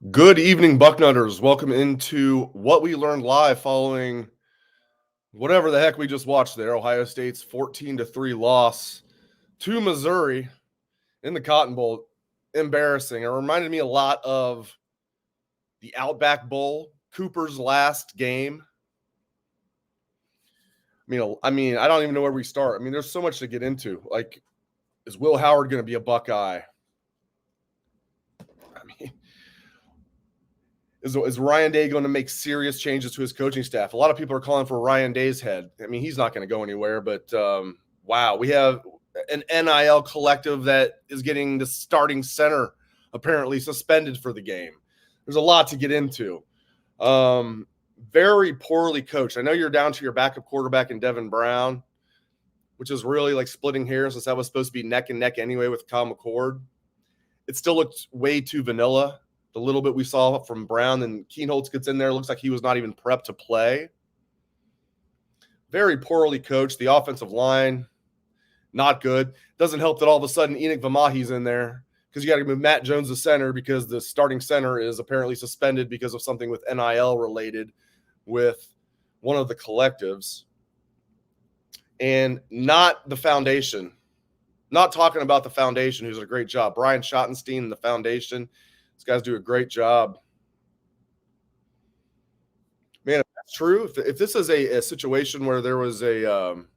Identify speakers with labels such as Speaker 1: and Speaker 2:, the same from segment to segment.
Speaker 1: Good evening, Bucknutters. Welcome into What We Learned Live following whatever the heck we just watched there. Ohio State's 14-3 loss to Missouri in the Cotton Bowl. Embarrassing. It reminded me a lot of the Outback Bowl, Cooper's last game. I mean, I don't even know where we start. I mean, there's so much to get into. Like, is Will Howard going to be a Buckeye? Is Ryan Day going to make serious changes to his coaching staff? A lot of people are calling for Ryan Day's head. I mean, he's not going to go anywhere, but wow, we have an NIL collective that is getting the starting center apparently suspended for the game. There's a lot to get into. Very poorly coached. I know you're down to your backup quarterback in Devin Brown, which is really like splitting hairs since that was supposed to be neck and neck anyway with Kyle McCord. It still looks way too vanilla. The little bit we saw from Brown, and Keenholz gets in there. Looks like he was not even prepped to play. Very poorly coached. The offensive line, not good. Doesn't help that all of a sudden Enoch Vamahi's in there because you got to move Matt Jones to center because the starting center is apparently suspended because of something with NIL related with one of the collectives. And not the foundation. Not talking about the foundation, who's a great job. Brian Schottenstein and the foundation. These guys do a great job. Man, if that's true, if this is a situation where there was an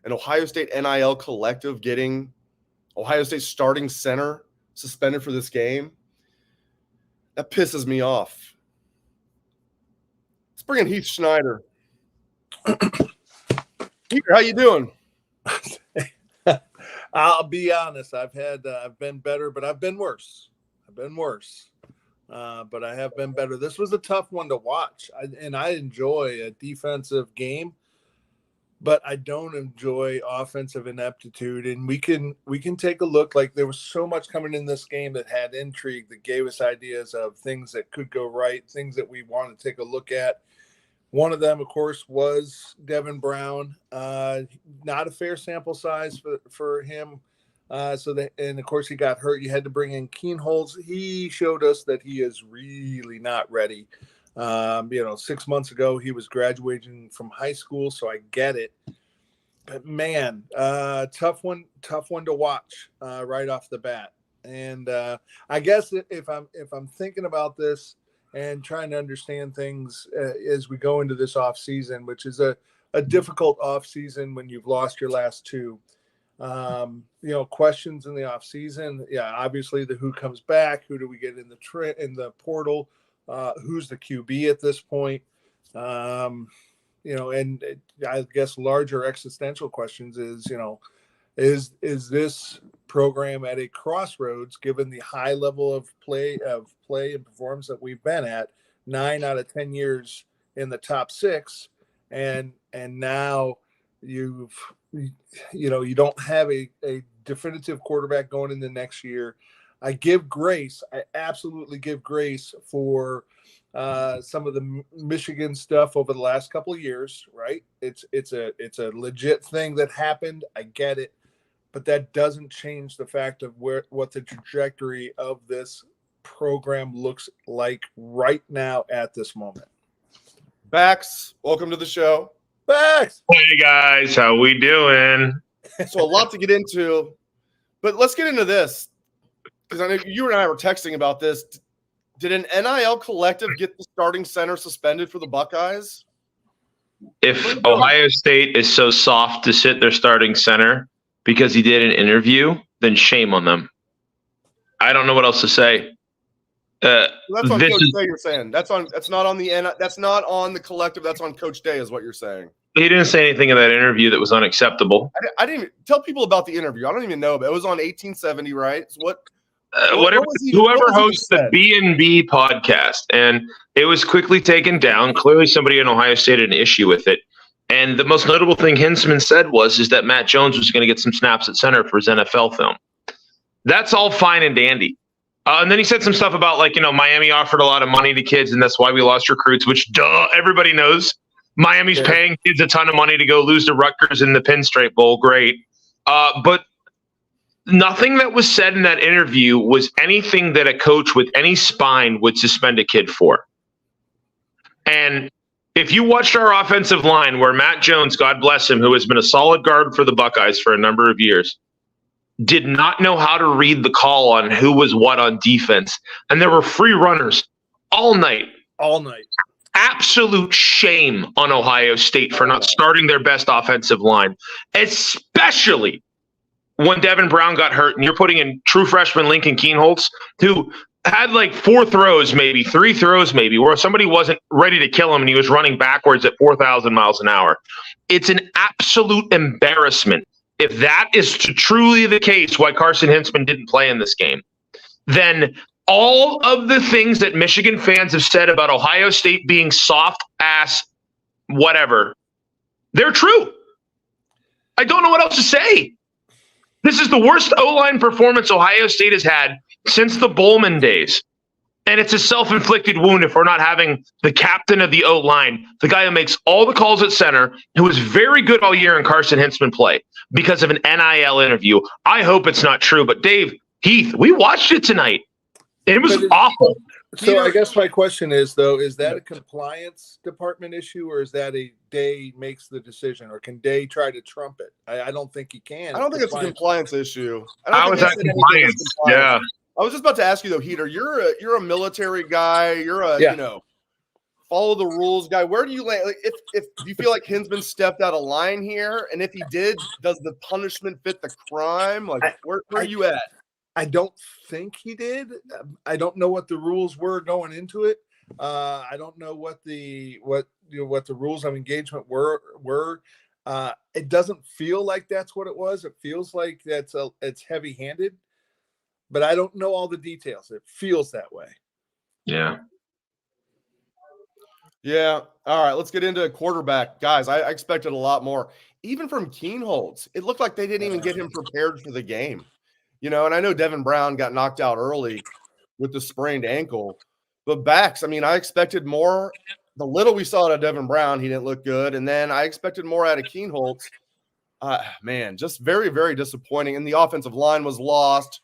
Speaker 1: Ohio State NIL collective getting Ohio State starting center suspended for this game, that pisses me off. Let's bring in Heath Schneider. Heath, how you doing?
Speaker 2: I'll be honest. I've been better, but I've been worse. But I have been better. This was a tough one to watch. I enjoy a defensive game, but I don't enjoy offensive ineptitude. And we can take a look. Like, there was so much coming in this game that had intrigue, that gave us ideas of things that could go right, things that we want to take a look at. One of them, of course, was Devin Brown. Not a fair sample size for him. And of course, he got hurt. You had to bring in Keenholz. He showed us that he is really not ready. 6 months ago, he was graduating from high school, so I get it. But man, tough one to watch right off the bat. And I guess if I'm thinking about this and trying to understand things as we go into this off season, which is a difficult off season when you've lost your last two. Questions in the off season. Yeah, obviously who comes back, who do we get in the portal, who's the QB at this point, and I guess larger existential questions is, is this program at a crossroads given the high level of play and performance that we've been at 9 out of 10 years in the top 6, and now you don't have a definitive quarterback going into next year. I absolutely give grace for some of the Michigan stuff over the last couple of years, right? It's a legit thing that happened. I get it. But that doesn't change the fact of what the trajectory of this program looks like right now at this moment.
Speaker 1: Bax, welcome to the show.
Speaker 2: Bax!
Speaker 3: Hey, guys. How we doing?
Speaker 1: So a lot to get into, but let's get into this because I know you and I were texting about this. Did an NIL collective get the starting center suspended for the Buckeyes?
Speaker 3: If Ohio State is so soft to sit their starting center because he did an interview, then shame on them. I don't know what else to say.
Speaker 1: That's on Coach Day. You're saying that's not on the collective. That's on Coach Day, is what you're saying.
Speaker 3: He didn't say anything in that interview that was unacceptable.
Speaker 1: I didn't even tell people about the interview. I don't even know, but it was on 1870, right? So
Speaker 3: whoever hosts the B&B podcast, and it was quickly taken down. Clearly, somebody in Ohio State had an issue with it. And the most notable thing Hinsman said is that Matt Jones was going to get some snaps at center for his NFL film. That's all fine and dandy. And then he said some stuff about, Miami offered a lot of money to kids, and that's why we lost recruits, which, everybody knows. Miami's paying kids a ton of money to go lose to Rutgers in the Pinstripe Bowl. Great. But nothing that was said in that interview was anything that a coach with any spine would suspend a kid for. And if you watched our offensive line, where Matt Jones, God bless him, who has been a solid guard for the Buckeyes for a number of years, did not know how to read the call on who was what on defense. And there were free runners all night.
Speaker 2: All night.
Speaker 3: Absolute shame on Ohio State for not starting their best offensive line, especially when Devin Brown got hurt and you're putting in true freshman Lincoln Kienholz, who had like 4 throws, maybe 3 throws, maybe, where somebody wasn't ready to kill him and he was running backwards at 4,000 miles an hour. It's an absolute embarrassment. If that is truly the case, why Carson Hintzman didn't play in this game, then all of the things that Michigan fans have said about Ohio State being soft ass, whatever, they're true. I don't know what else to say. This is the worst O-line performance Ohio State has had since the Bowman days. And it's a self-inflicted wound if we're not having the captain of the O-line, the guy who makes all the calls at center, who was very good all year in Carson Hintzman play because of an NIL interview. I hope it's not true. But Dave, Heath, we watched it tonight. It was awful.
Speaker 2: So I guess my question is, though, is that a compliance department issue, or is that a Day makes the decision, or can Day try to trump it? I don't think he can.
Speaker 1: I don't think it's a compliance issue.
Speaker 3: How is that compliance? Yeah.
Speaker 1: I was just about to ask you though, Heater. You're a military guy. You're a follow the rules guy. Where do you land? Like, if you feel like Hintzman stepped out of line here, and if he did, does the punishment fit the crime? Like, where are you at?
Speaker 2: I don't think he did. I don't know what the rules were going into it. I don't know what the rules of engagement were. It doesn't feel like that's what it was. It feels like it's heavy-handed, but I don't know all the details. It feels that way.
Speaker 3: Yeah.
Speaker 1: Yeah. All right. Let's get into quarterback, guys. I expected a lot more, even from Kienholz. It looked like they didn't even get him prepared for the game. And I know Devin Brown got knocked out early with the sprained ankle, but backs, I expected more. The little we saw out of Devin Brown, he didn't look good. And then I expected more out of Kienholz. Man, just very, very disappointing. And the offensive line was lost.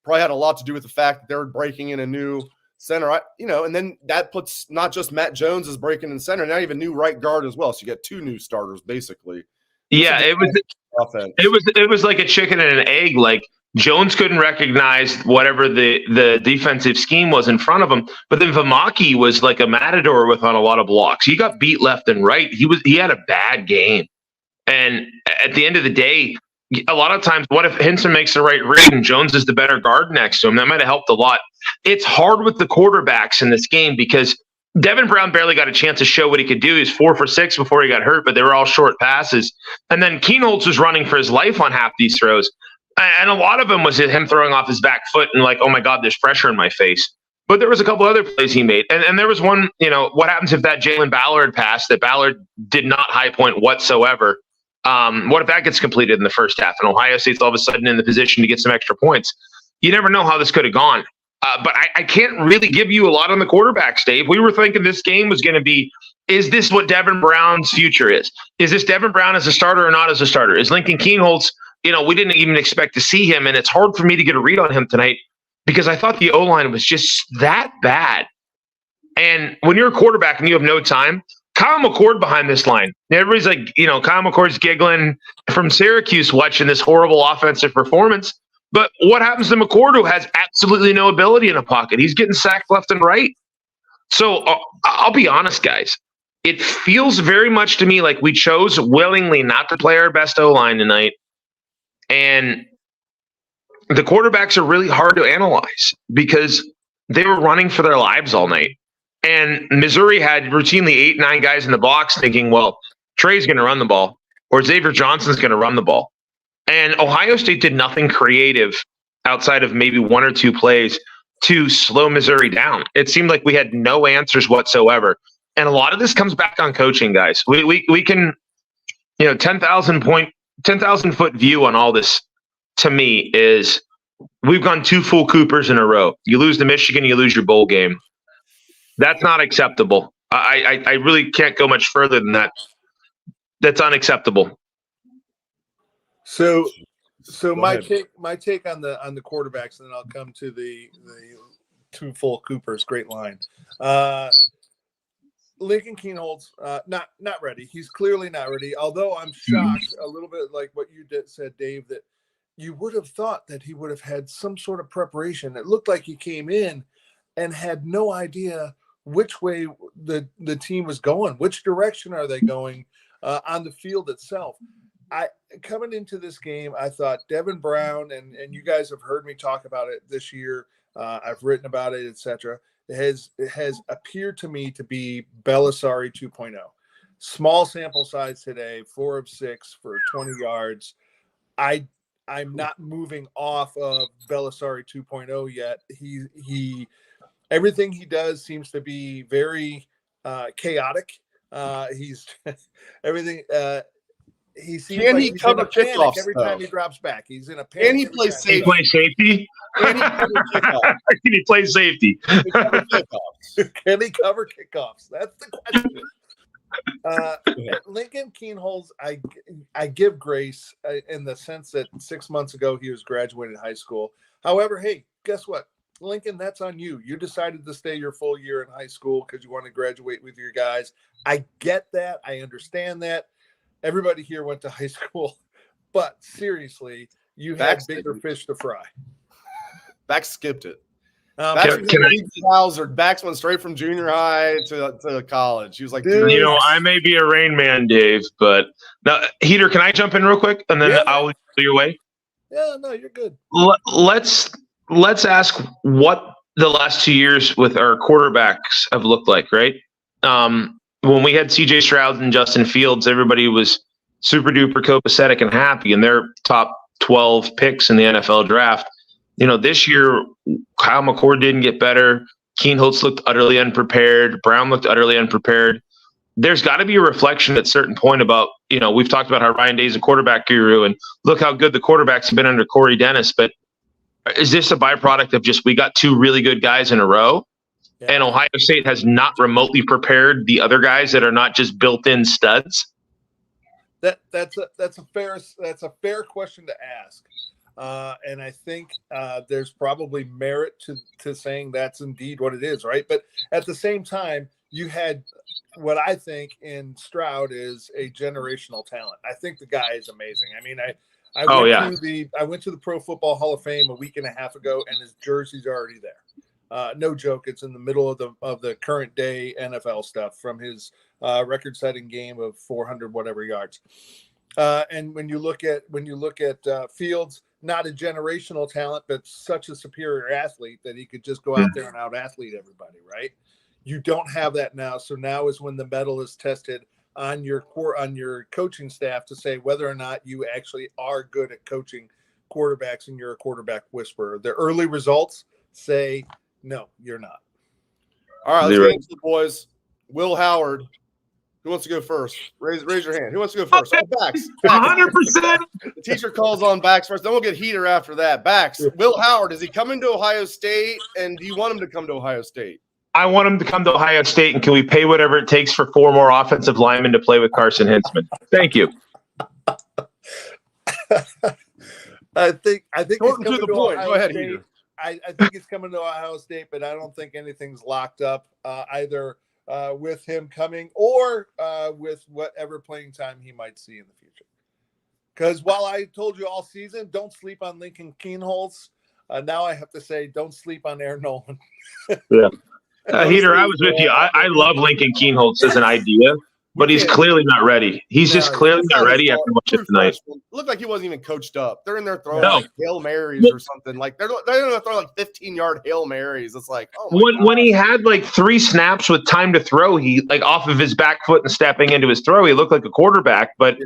Speaker 1: Probably had a lot to do with the fact that they were breaking in a new center, and then that puts not just Matt Jones is breaking in center, now you have a new right guard as well. So you get 2 new starters, basically.
Speaker 3: Yeah, it was like a chicken and an egg. Like, Jones couldn't recognize whatever the defensive scheme was in front of him, but then Vamaki was like a matador on a lot of blocks. He got beat left and right. He had a bad game, and at the end of the day, a lot of times, what if Hintzman makes the right read and Jones is the better guard next to him? That might have helped a lot. It's hard with the quarterbacks in this game because Devin Brown barely got a chance to show what he could do. He was 4 for 6 before he got hurt, but they were all short passes. And then Kienholz was running for his life on half these throws. And a lot of them was him throwing off his back foot and like, oh my God, there's pressure in my face. But there was a couple other plays he made. And there was one, what happens if that Jalen Ballard pass that Ballard did not high point whatsoever? What if that gets completed in the first half and Ohio State's all of a sudden in the position to get some extra points? You never know how this could have gone. But I can't really give you a lot on the quarterbacks, Dave. We were thinking this game was going to be, is this what Devin Brown's future is? Is this Devin Brown as a starter or not as a starter? Is Lincoln Kienholz, we didn't even expect to see him, and it's hard for me to get a read on him tonight because I thought the O-line was just that bad. And when you're a quarterback and you have no time, Kyle McCord behind this line. Everybody's like, Kyle McCord's giggling from Syracuse watching this horrible offensive performance. But what happens to McCord, who has absolutely no ability in a pocket? He's getting sacked left and right. So I'll be honest, guys. It feels very much to me like we chose willingly not to play our best O-line tonight. And the quarterbacks are really hard to analyze because they were running for their lives all night. And Missouri had routinely 8, 9 guys in the box thinking, well, Trey's going to run the ball or Xavier Johnson's going to run the ball. And Ohio State did nothing creative outside of maybe 1 or 2 plays to slow Missouri down. It seemed like we had no answers whatsoever. And a lot of this comes back on coaching, guys. We can, 10,000 foot view on all this to me is we've gone 2 full Coopers in a row. You lose to Michigan, you lose your bowl game. That's not acceptable. I really can't go much further than that. That's unacceptable.
Speaker 2: So So my take on the quarterbacks, and then I'll come to the two full Coopers. Great line. Lincoln Kienholz, not ready. He's clearly not ready. Although I'm shocked a little bit, like what you said, Dave, that you would have thought that he would have had some sort of preparation. It looked like he came in and had no idea which way the team was going, which direction are they going on the field itself. Coming into this game, I thought Devin Brown, and you guys have heard me talk about it this year. I've written about it, etc. It has appeared to me to be Belisari 2.0. Small sample size today, 4 of 6 for 20 yards. I'm not moving off of Belisari 2.0 yet. He everything he does seems to be very chaotic. He's everything. He seems
Speaker 1: Can
Speaker 2: like
Speaker 1: he
Speaker 2: he's
Speaker 1: cover
Speaker 2: in a panic
Speaker 1: kickoffs
Speaker 2: every
Speaker 1: though?
Speaker 2: time he drops back. He's in a panic.
Speaker 1: Can he play
Speaker 3: Can
Speaker 1: safety?
Speaker 3: he play safety?
Speaker 1: Can he cover kickoffs?
Speaker 3: Can he play safety?
Speaker 1: Can he cover kickoffs?
Speaker 2: Can he cover kickoffs? That's the question. Lincoln Kienholz, I give grace in the sense that 6 months ago he was graduating high school. However, hey, guess what? Lincoln, that's on you. You decided to stay your full year in high school because you want to graduate with your guys. I get that. I understand that. Everybody here went to high school, but seriously, you had bigger fish to fry.
Speaker 1: Bax skipped it. Bax went straight from junior high to college. He was like,
Speaker 3: I may be a Rain Man, Dave, but now, Heater, can I jump in real quick and then I'll lead your way?
Speaker 2: Yeah, no, you're good.
Speaker 3: Let's ask what the last 2 years with our quarterbacks have looked like, right? When we had CJ Stroud and Justin Fields, everybody was super duper copacetic and happy, and they're top 12 picks in the NFL draft. This year, Kyle McCord didn't get better. Kienholz looked utterly unprepared. Brown looked utterly unprepared. There's got to be a reflection at a certain point about, we've talked about how Ryan Day's a quarterback guru, and look how good the quarterbacks have been under Corey Dennis. But is this a byproduct of just we got two really good guys in a row? Yeah. And Ohio State has not remotely prepared the other guys that are not just built-in studs?
Speaker 2: That's a fair question to ask. And I think there's probably merit to saying that's indeed what it is, right? But at the same time, you had what I think in Stroud is a generational talent. I think the guy is amazing. I mean, I went to the Pro Football Hall of Fame a week and a half ago, and his jersey's already there. No joke. It's in the middle of the current day NFL stuff from his record-setting game of 400 whatever yards. And when you look at Fields, not a generational talent, but such a superior athlete that he could just go out there and out-athlete everybody, right? You don't have that now. So now is when the metal is tested on your coaching staff to say whether or not you actually are good at coaching quarterbacks and you're a quarterback whisperer. The early results say, no, you're not.
Speaker 1: All right, let's get into the boys. Will Howard. Who wants to go first? Raise your hand. Who wants to go first? Oh, Bax.
Speaker 3: 100%.
Speaker 1: The teacher calls on Bax first. Then we'll get Heater after that. Bax. Will Howard, is he coming to Ohio State? And do you want him to come to Ohio State?
Speaker 3: I want him to come to Ohio State, and can we pay whatever it takes for 4 more offensive linemen to play with Carson Hintzman? Thank you.
Speaker 2: I think
Speaker 1: Shorten to the point. Go ahead,
Speaker 2: State.
Speaker 1: Heater.
Speaker 2: I think he's coming to Ohio State, but I don't think anything's locked up either with him coming or with whatever playing time he might see in the future. Because while I told you all season, don't sleep on Lincoln Kienholz, now I have to say, don't sleep on Aaron Nolan.
Speaker 3: Yeah. Heater, I was with you. I love Lincoln Kienholz as an idea, but he's clearly not ready. He's just clearly not ready after watching tonight.
Speaker 1: Looked like he wasn't even coached up. They're in there throwing like Hail Marys or something. Like they're going to throw like 15-yard Hail Marys. It's like, oh my God.
Speaker 3: When he had like 3 snaps with time to throw, he like off of his back foot and stepping into his throw, he looked like a quarterback. But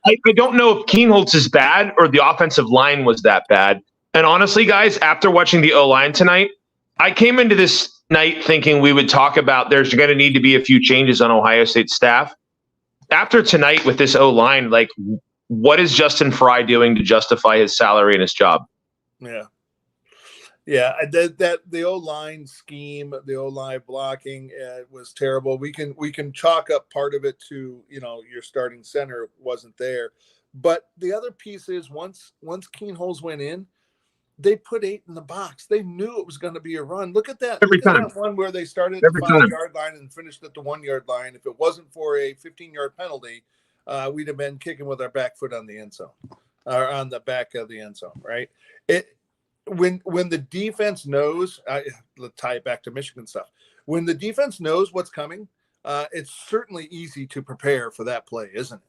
Speaker 3: I don't know if Kienholz is bad or the offensive line was that bad. And honestly, guys, after watching the O-line tonight, I came into this night thinking we would talk about there's going to need to be a few changes on Ohio State staff. After tonight with this O-line, like what is Justin Fry doing to justify his salary and his job?
Speaker 2: Yeah. That the O-line scheme, the O-line blocking was terrible. We can chalk up part of it to, your starting center wasn't there. But the other piece is once Keen Holes went in, they put 8 in the box. They knew it was going to be a run. Look at that.
Speaker 3: Every time.
Speaker 2: At that one where they started at the 5-yard line and finished at the 1-yard line. If it wasn't for a 15-yard penalty, we'd have been kicking with our back foot on the end zone, or on the back of the end zone, right? When the defense knows, let's tie it back to Michigan stuff. When the defense knows what's coming, it's certainly easy to prepare for that play, isn't it?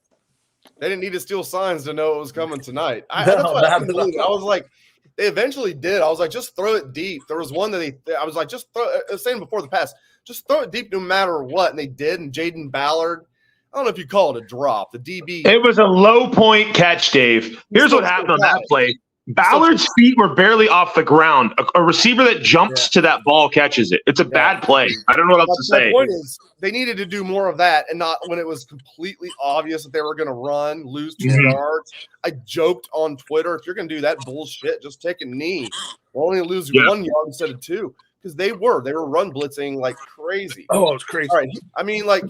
Speaker 1: They didn't need to steal signs to know it was coming tonight.
Speaker 2: I
Speaker 1: was like, they eventually did. I was like, just throw it deep. There was one that I was like, just throw. I was saying before the pass, just throw it deep no matter what. And they did. And Jaden Ballard, I don't know if you call it a drop. The DB.
Speaker 3: It was a low point catch, Dave. Here's what happened on that play. Ballard's feet were barely off the ground. A receiver that jumps to that ball catches it. It's a bad play. I don't know what else to say.
Speaker 1: The point is, they needed to do more of that, and not when it was completely obvious that they were going to lose 2 yards. I joked on Twitter, if you're going to do that bullshit, just take a knee. We'll only lose 1 yard instead of 2, because they were run blitzing like crazy.
Speaker 2: Oh, it was crazy.
Speaker 1: All right. I mean, like,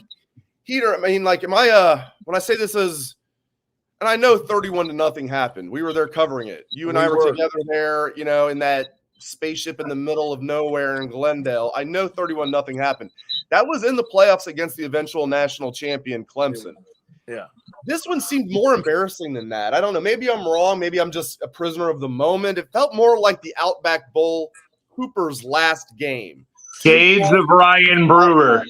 Speaker 1: Heater, am I when I say this is, and I know 31-0 happened. We were there covering it. You and I were together there, in that spaceship in the middle of nowhere in Glendale. I know 31-0 happened. That was in the playoffs against the eventual national champion Clemson.
Speaker 2: Yeah.
Speaker 1: This one seemed more embarrassing than that. I don't know. Maybe I'm wrong. Maybe I'm just a prisoner of the moment. It felt more like the Outback Bowl Cooper's last game.
Speaker 3: Shades of Ryan Brewer.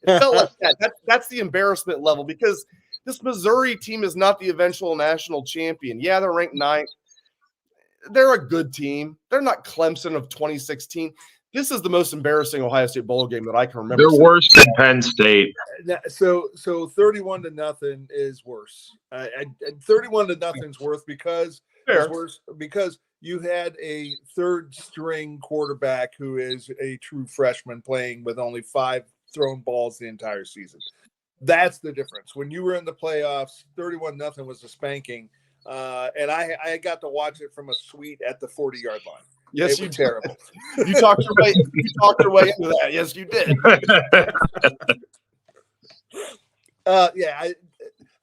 Speaker 1: It felt like that. That's the embarrassment level, because this Missouri team is not the eventual national champion. Yeah, they're ranked 9th. They're a good team. They're not Clemson of 2016. This is the most embarrassing Ohio State bowl game that I can remember.
Speaker 3: They're worse than Penn State.
Speaker 2: So 31-0 is worse. 31-0 is worse because you had a third-string quarterback who is a true freshman playing with only 5 thrown balls the entire season. That's the difference. When you were in the playoffs, 31-0 was a spanking, and I got to watch it from a suite at the 40-yard line.
Speaker 1: Yes,
Speaker 2: you terrible.
Speaker 1: You talked your way into that. Yes, you did.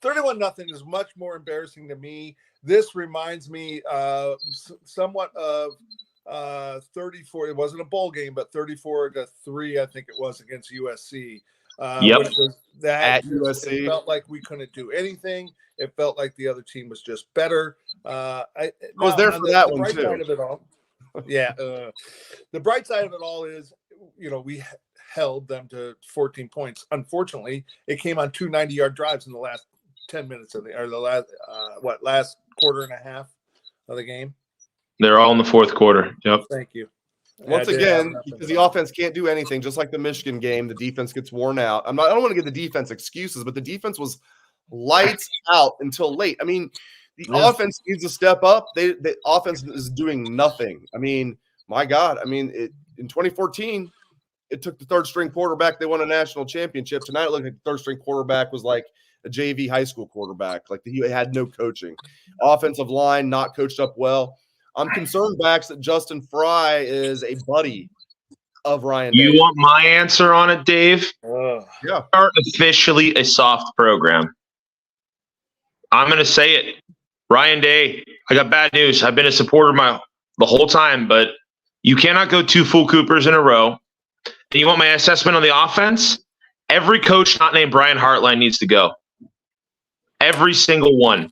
Speaker 2: 31-0 is much more embarrassing to me. This reminds me somewhat of 34. It wasn't a bowl game, but 34-3, I think it was, against USC.
Speaker 1: At USC.
Speaker 2: It felt like we couldn't do anything. It felt like the other team was just better.
Speaker 1: I was there for that one too.
Speaker 2: Side of it all, the bright side of it all is, we held them to 14 points. Unfortunately, it came on 2 90-yard drives in the last 10 minutes of the last quarter and a half of the game.
Speaker 3: They're all in the fourth quarter. Yep.
Speaker 2: Thank you.
Speaker 1: Once again, because the offense can't do anything, just like the Michigan game, the defense gets worn out. I don't want to give the defense excuses, but the defense was lights out until late. I mean, the offense needs to step up. The offense is doing nothing. I mean, my God. I mean, in 2014, it took the third-string quarterback. They won a national championship. Tonight, it looked like the third-string quarterback was like a JV high school quarterback. Like, he had no coaching. Offensive line not coached up well. I'm concerned, Bax, that Justin Fry is a buddy of Ryan Day.
Speaker 3: You want my answer on it, Dave?
Speaker 1: Yeah.
Speaker 3: Are officially a soft program. I'm going to say it. Ryan Day, I got bad news. I've been a supporter the whole time, but you cannot go 2 full Coopers in a row. And you want my assessment on the offense? Every coach not named Brian Hartline needs to go. Every single one.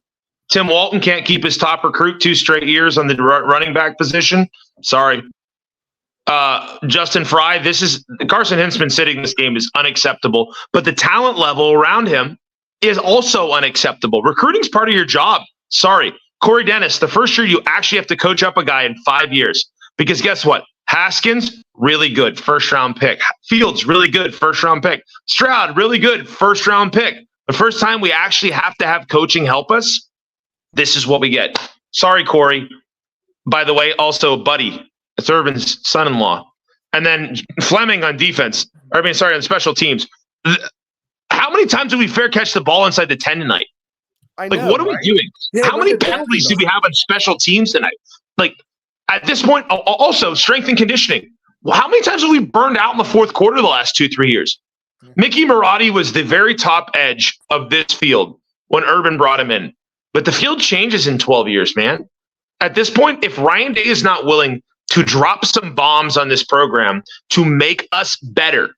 Speaker 3: Tim Walton can't keep his top recruit 2 straight years on the running back position. Sorry. Justin Fry, Carson Hintzman sitting this game is unacceptable, but the talent level around him is also unacceptable. Recruiting's part of your job. Sorry. Corey Dennis, the first year you actually have to coach up a guy in 5 years, because guess what? Haskins, really good, first-round pick. Fields, really good, first-round pick. Stroud, really good, first-round pick. The first time we actually have to have coaching help us, this is what we get. Sorry, Corey. By the way, also Buddy. It's Urban's son-in-law. And then Fleming on defense. On special teams. How many times did we fair catch the ball inside the 10 tonight? What are we doing? Yeah, how many penalties do we have on special teams tonight? At this point, also strength and conditioning. Well, how many times have we burned out in the fourth quarter the last 2-3 years? Mickey Marotti was the very top edge of this field when Urban brought him in. But the field changes in 12 years, man. At this point, if Ryan Day is not willing to drop some bombs on this program to make us better,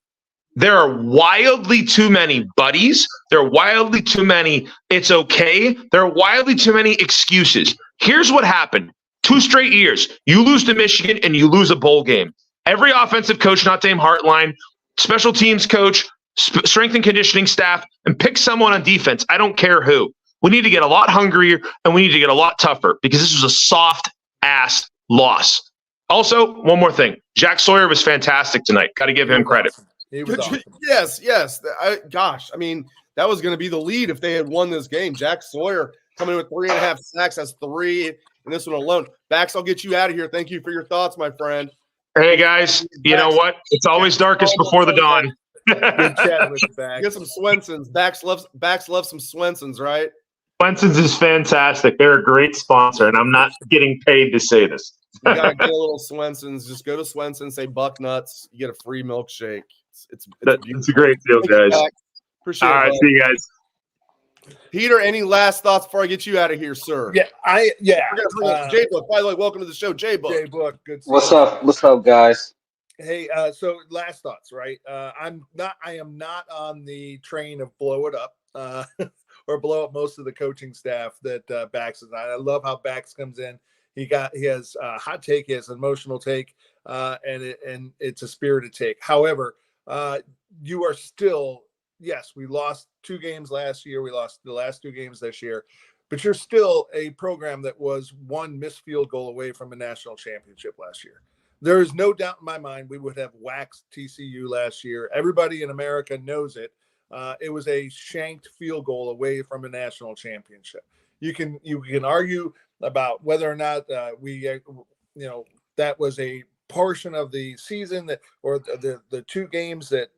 Speaker 3: there are wildly too many buddies. There are wildly too many it's okay. There are wildly too many excuses. Here's what happened. 2 straight years. You lose to Michigan and you lose a bowl game. Every offensive coach, not Dame Hartline, special teams coach, strength and conditioning staff, and pick someone on defense. I don't care who. We need to get a lot hungrier and we need to get a lot tougher because this was a soft-ass loss. Also, one more thing. Jack Sawyer was fantastic tonight. Got to give him credit.
Speaker 2: Awesome.
Speaker 1: Yes. I mean, that was going to be the lead if they had won this game. Jack Sawyer coming in with 3.5 sacks. That's 3 in this one alone. Bax, I'll get you out of here. Thank you for your thoughts, my friend.
Speaker 3: Hey, guys. You know what? It's always darkest before the dawn.
Speaker 2: Good chat with you, Bax.
Speaker 1: Get some Swensons. Bax loves some Swensons, right?
Speaker 3: Swenson's is fantastic. They're a great sponsor, and I'm not getting paid to say this.
Speaker 1: You gotta get a little Swenson's. Just go to Swenson's, say Bucknuts. You get a free milkshake. It's
Speaker 3: a great deal, guys.
Speaker 1: Appreciate
Speaker 3: it. All right, see you guys.
Speaker 1: Peter, any last thoughts before I get you out of here, sir?
Speaker 2: Yeah.
Speaker 1: Jay Book. By the way, welcome to the show, Jay Book.
Speaker 2: Jay Book, good.
Speaker 4: What's up? What's up, guys?
Speaker 2: Hey, so last thoughts, right? I am not on the train of blow it up or blow up most of the coaching staff that Bax is on. I love how Bax comes in. He has a hot take, he has an emotional take, and it's a spirited take. However, you are still, yes, we lost 2 games last year. We lost the last 2 games this year, but you're still a program that was 1 missed field goal away from a national championship last year. There is no doubt in my mind we would have waxed TCU last year. Everybody in America knows it. It was a shanked field goal away from a national championship. You can argue about whether or not that was a portion of the season or the 2 games that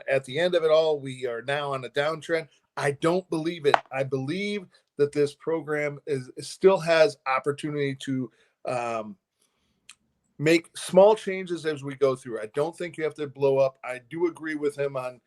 Speaker 2: at the end of it all, we are now on a downtrend. I don't believe it. I believe that this program still has opportunity to make small changes as we go through. I don't think you have to blow up. I do agree with him on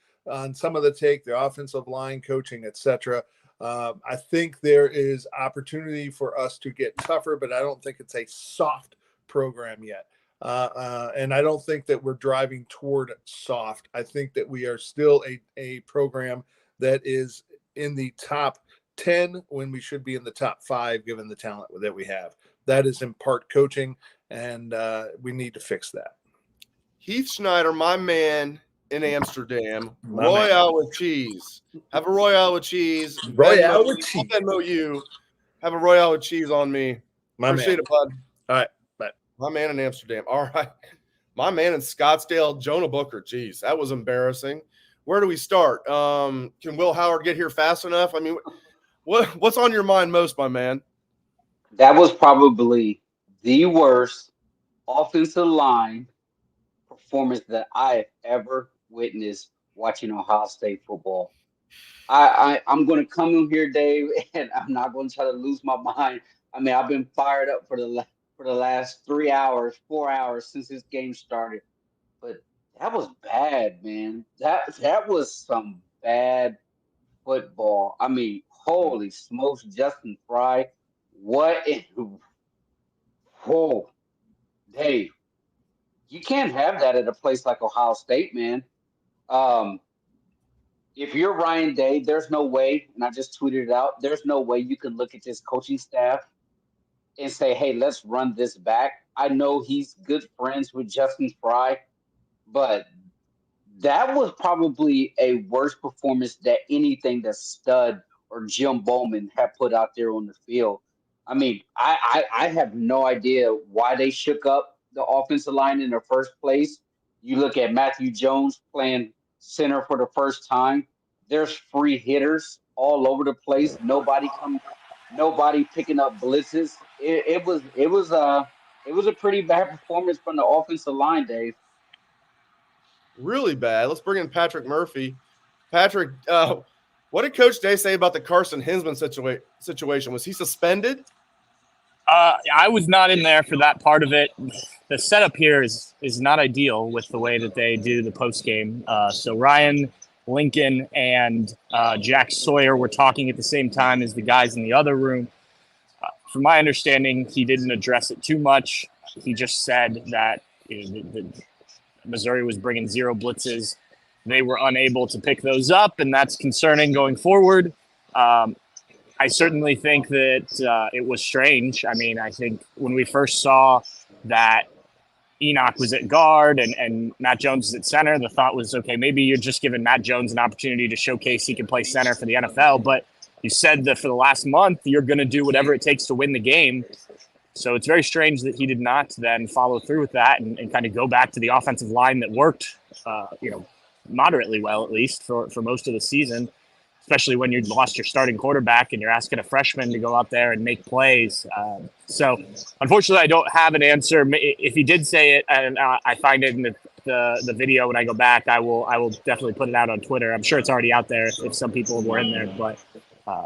Speaker 2: some of the offensive line coaching, etc. I think there is opportunity for us to get tougher, but I don't think it's a soft program yet. And I don't think that we're driving toward soft. I think that we are still a program that is in the top 10 when we should be in the top 5, given the talent that we have. That is in part coaching, and we need to fix that.
Speaker 1: Heath Schneider, my man in Amsterdam, Royale with cheese. Have a Royale with cheese.
Speaker 2: Royale with cheese.
Speaker 1: Venmo you. Have a Royale with cheese on me. Appreciate it, bud.
Speaker 2: All right. Bye.
Speaker 1: My man in Amsterdam. All right. My man in Scottsdale, Jonah Booker. Jeez, that was embarrassing. Where do we start? Can Will Howard get here fast enough? I mean, what's on your mind most, my man?
Speaker 4: That was probably the worst offensive line performance that I have ever witnessed watching Ohio State football. I'm going to come in here, Dave, and I'm not going to try to lose my mind. I mean, I've been fired up for the last 3 hours, 4 hours since this game started. But that was bad, man. That was some bad football. I mean, holy smokes, Justin Fry. Dave, you can't have that at a place like Ohio State, man. If you're Ryan Day, there's no way, and I just tweeted it out, there's no way you can look at this coaching staff and say, hey, let's run this back. I know he's good friends with Justin Fry, but that was probably a worse performance than anything that Stud or Jim Bowman had put out there on the field. I mean, I have no idea why they shook up the offensive line in the first place. You look at Matthew Jones playing center for the first time. There's free hitters all over the place. Nobody picking up blitzes. It was a pretty bad performance from the offensive line, Dave.
Speaker 1: Really bad. Let's bring in Patrick Murphy. Patrick, what did Coach Day say about the Carson Hinsman situation? Was he suspended?
Speaker 5: I was not in there for that part of it. The setup here is not ideal with the way that they do the post game. So Ryan Lincoln and Jack Sawyer were talking at the same time as the guys in the other room. From my understanding, he didn't address it too much. He just said that Missouri was bringing 0 blitzes. They were unable to pick those up, and that's concerning going forward. I certainly think that it was strange. I mean, I think when we first saw that Enoch was at guard and Matt Jones is at center, the thought was, okay, maybe you're just giving Matt Jones an opportunity to showcase he can play center for the NFL. But you said that for the last month, you're going to do whatever it takes to win the game. So it's very strange that he did not then follow through with that and kind of go back to the offensive line that worked, moderately well, at least for most of the season, especially when you lost your starting quarterback and you're asking a freshman to go out there and make plays. So unfortunately, I don't have an answer. If he did say it and I find it in the video when I go back, I will definitely put it out on Twitter. I'm sure it's already out there if some people were in there, but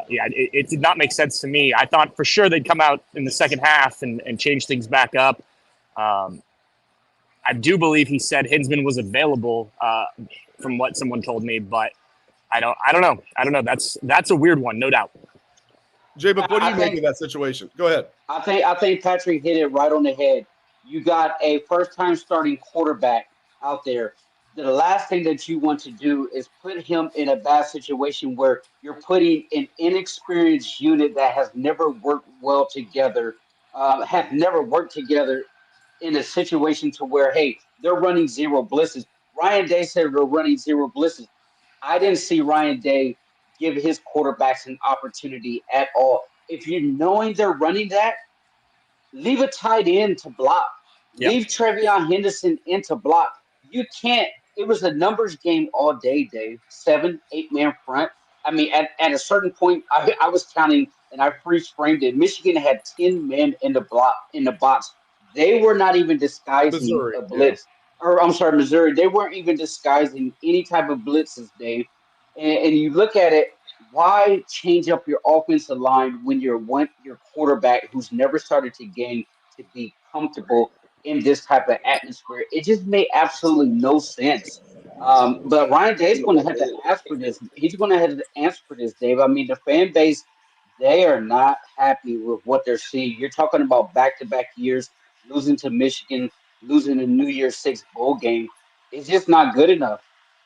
Speaker 5: it did not make sense to me. I thought for sure they'd come out in the second half and change things back up. I do believe he said Hinsman was available from what someone told me, but I don't know. That's a weird one, no doubt.
Speaker 1: Jay, but what do you make of that situation? Go ahead.
Speaker 4: I think Patrick hit it right on the head. You got a first-time starting quarterback out there. The last thing that you want to do is put him in a bad situation where you're putting an inexperienced unit that has never worked well together, in a situation to where, hey, they're running 0 blitzes. Ryan Day said they're running 0 blitzes. I didn't see Ryan Day give his quarterbacks an opportunity at all. If you're knowing they're running that, leave a tight end to block.
Speaker 5: Yep.
Speaker 4: Leave Trevion Henderson in to block. You can't. It was a numbers game all day, Dave. 7, 8-man front. I mean, at a certain point, I was counting, and I freeze-framed it. Michigan had 10 men in the box. They were not even disguising
Speaker 1: Missouri,
Speaker 4: a blitz. Or I'm sorry, Missouri. They weren't even disguising any type of blitzes, Dave. And you look at it, why change up your offensive line when your quarterback who's never started to game to be comfortable in this type of atmosphere? It just made absolutely no sense. But Ryan Day's going to have to ask for this. He's going to have to answer for this, Dave. I mean, the fan base, they are not happy with what they're seeing. You're talking about back-to-back years, losing to Michigan, losing a New Year's Six bowl game. It's just not good enough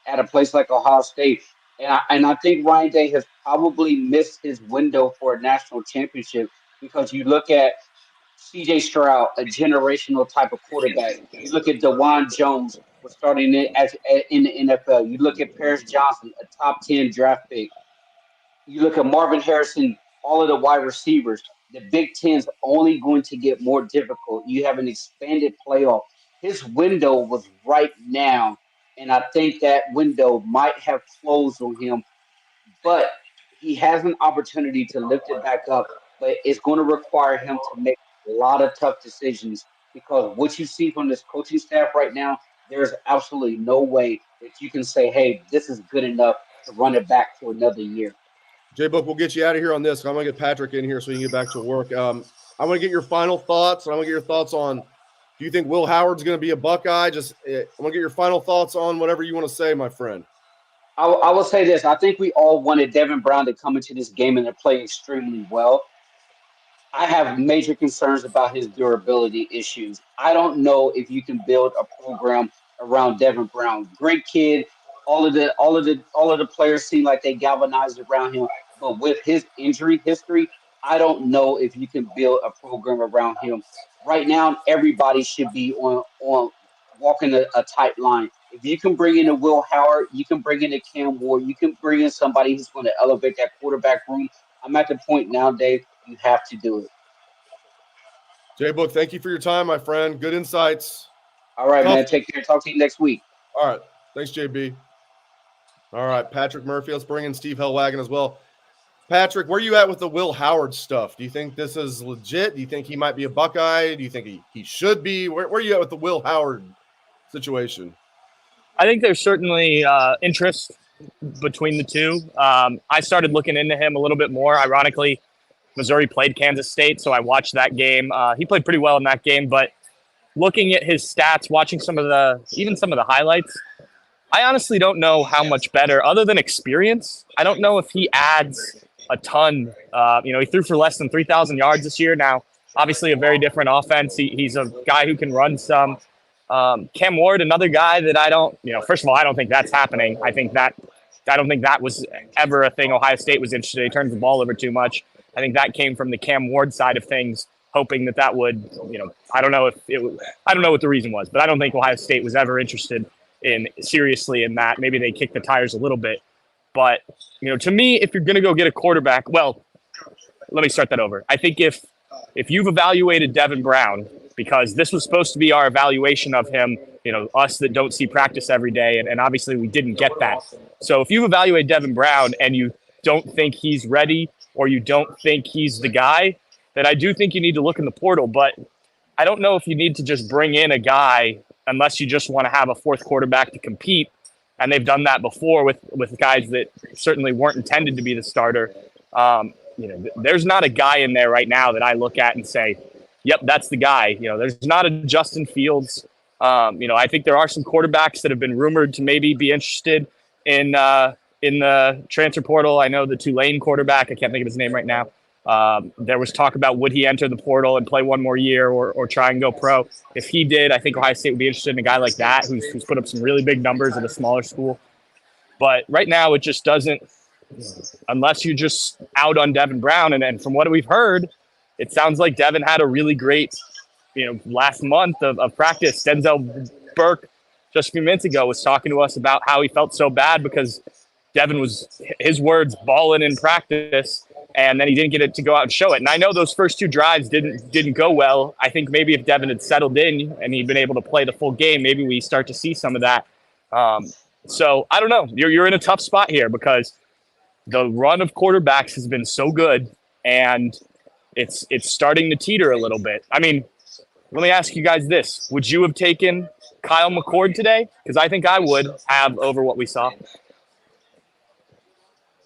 Speaker 4: at a place like Ohio State. And I think Ryan Day has probably missed his window for a national championship because you look at C.J. Stroud, a generational type of quarterback. You look at DeJuan Jones, was starting it in the NFL. You look at Paris Johnson, a top 10 draft pick. You look at Marvin Harrison, all of the wide receivers. The Big Ten's only going to get more difficult. You have an expanded playoff. His window was right now, and I think that window might have closed on him, but he has an opportunity to lift it back up, but it's going to require him to make a lot of tough decisions because what you see from this coaching staff right now, there's absolutely no way that you can say, hey, this is good enough to run it back for another year.
Speaker 1: J-Book, we'll get you out of here on this. I'm going to get Patrick in here so he can get back to work. I want to get your final thoughts, and I want to get your thoughts on, do you think Will Howard's going to be a Buckeye? I want to get your final thoughts on whatever you want to say, my friend.
Speaker 4: I will say this. I think we all wanted Devin Brown to come into this game and to play extremely well. I have major concerns about his durability issues. I don't know if you can build a program around Devin Brown. Great kid. All of the players seem like they galvanized around him. But with his injury history, I don't know if you can build a program around him. Right now, everybody should be on walking a tight line. If you can bring in a Will Howard, you can bring in a Cam Ward, you can bring in somebody who's going to elevate that quarterback room. I'm at the point now, Dave, you have to do it.
Speaker 1: J-Book, thank you for your time, my friend. Good insights.
Speaker 4: All right, man. Take care. Talk to you next week.
Speaker 1: All right. Thanks, JB. All right, Patrick Murphy. Let's bring in Steve Helwagen as well. Patrick, where are you at with the Will Howard stuff? Do you think this is legit? Do you think he might be a Buckeye? Do you think he should be? Where are you at with the Will Howard situation?
Speaker 5: I think there's certainly interest between the two. I started looking into him a little bit more. Ironically, Missouri played Kansas State, so I watched that game. He played pretty well in that game, but looking at his stats, watching some of the highlights, I honestly don't know how much better, other than experience. I don't know if he adds a ton. He threw for less than 3,000 yards this year. Now, obviously, a very different offense. He's a guy who can run some. Cam Ward, another guy that I don't, first of all, I don't think that's happening. I don't think that was ever a thing Ohio State was interested in. He turns the ball over too much. I think that came from the Cam Ward side of things, hoping that would, I don't know what the reason was, but I don't think Ohio State was ever interested seriously in that. Maybe they kicked the tires a little bit. But, to me, if you're going to go get a quarterback, well, let me start that over. I think if you've evaluated Devin Brown, because this was supposed to be our evaluation of him, us that don't see practice every day, and obviously we didn't get that. So if you evaluate Devin Brown and you don't think he's ready or you don't think he's the guy, then I do think you need to look in the portal. But I don't know if you need to just bring in a guy unless you just want to have a fourth quarterback to compete. And they've done that before with guys that certainly weren't intended to be the starter. There's not a guy in there right now that I look at and say, yep, that's the guy. There's not a Justin Fields. I think there are some quarterbacks that have been rumored to maybe be interested in the transfer portal. I know the Tulane quarterback. I can't think of his name right now. There was talk about would he enter the portal and play one more year or try and go pro. If he did, I think Ohio State would be interested in a guy like that who's put up some really big numbers at a smaller school. But right now it just doesn't, unless you're just out on Devin Brown. And from what we've heard, it sounds like Devin had a really great, last month of practice. Denzel Burke just a few minutes ago was talking to us about how he felt so bad because Devin was, his words, balling in practice. And then he didn't get it to go out and show it. And I know those first two drives didn't go well. I think maybe if Devin had settled in and he'd been able to play the full game, maybe we start to see some of that. So I don't know. You're in a tough spot here because the run of quarterbacks has been so good, and it's starting to teeter a little bit. I mean, let me ask you guys this: would you have taken Kyle McCord today? Because I think I would have over what we saw.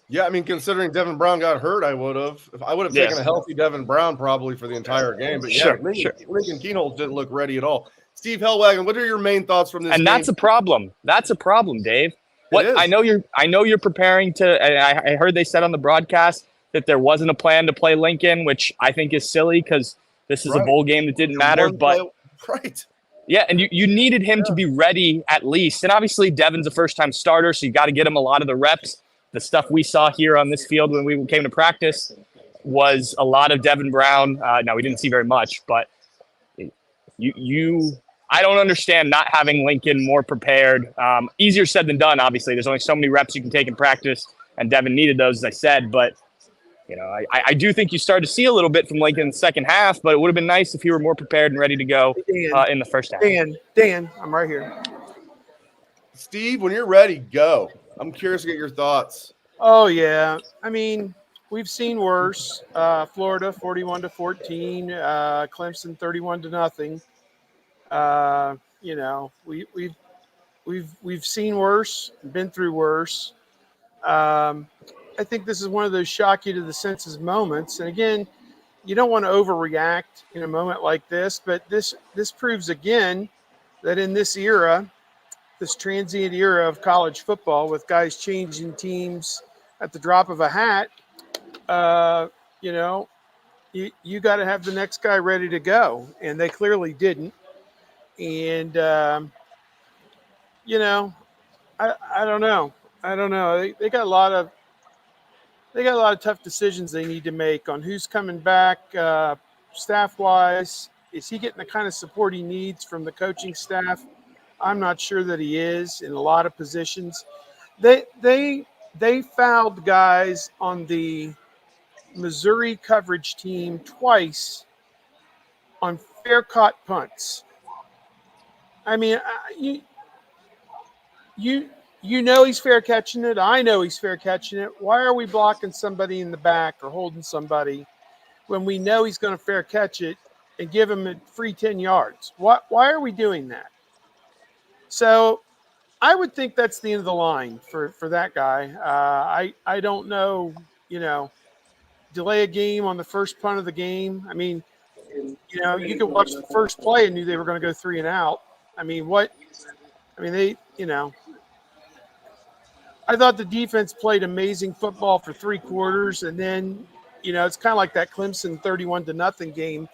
Speaker 1: Yeah, I mean, considering Devin Brown got hurt, I would have. I would have taken a healthy Devin Brown probably for the entire game. But yeah, Lincoln Keenholz didn't look ready at all. Steve Helwagen, what are your main thoughts from this?
Speaker 5: And that's a problem. That's a problem, Dave. I know you're preparing to. I heard they said on the broadcast that there wasn't a plan to play Lincoln, which I think is silly because this is a bowl game that didn't matter. But yeah, and you needed him to be ready at least. And obviously, Devin's a first-time starter, so you got to get him a lot of the reps. The stuff we saw here on this field when we came to practice was a lot of Devin Brown. No, we didn't see very much, but I don't understand not having Lincoln more prepared. Easier said than done, obviously. There's only so many reps you can take in practice, and Devin needed those, as I said. But, I do think you started to see a little bit from Lincoln in the second half, but it would have been nice if he were more prepared and ready to go in the first half.
Speaker 6: Dan, I'm right here.
Speaker 1: Steve, when you're ready, go. I'm curious to get your thoughts.
Speaker 6: Oh, yeah. I mean, we've seen worse. Florida 41-14, Clemson 31-0. We've seen worse, been through worse. I think this is one of those shock you to the senses moments. And again, you don't want to overreact in a moment like this, but this proves again that in this era, this transient era of college football with guys changing teams at the drop of a hat, you got to have the next guy ready to go. And they clearly didn't. And, I don't know. They got a lot of tough decisions they need to make on who's coming back staff wise. Is he getting the kind of support he needs from the coaching staff? I'm not sure that he is in a lot of positions. They fouled guys on the Missouri coverage team twice on fair caught punts. I mean, you he's fair catching it. I know he's fair catching it. Why are we blocking somebody in the back or holding somebody when we know he's going to fair catch it and give him a free 10 yards? Why are we doing that? So I would think that's the end of the line for that guy. I don't know, delay a game on the first punt of the game. I mean, you could watch the first play and knew they were going to go 3 and out. I mean, I thought the defense played amazing football for 3 quarters, and then, it's kind of like that Clemson 31-0 game.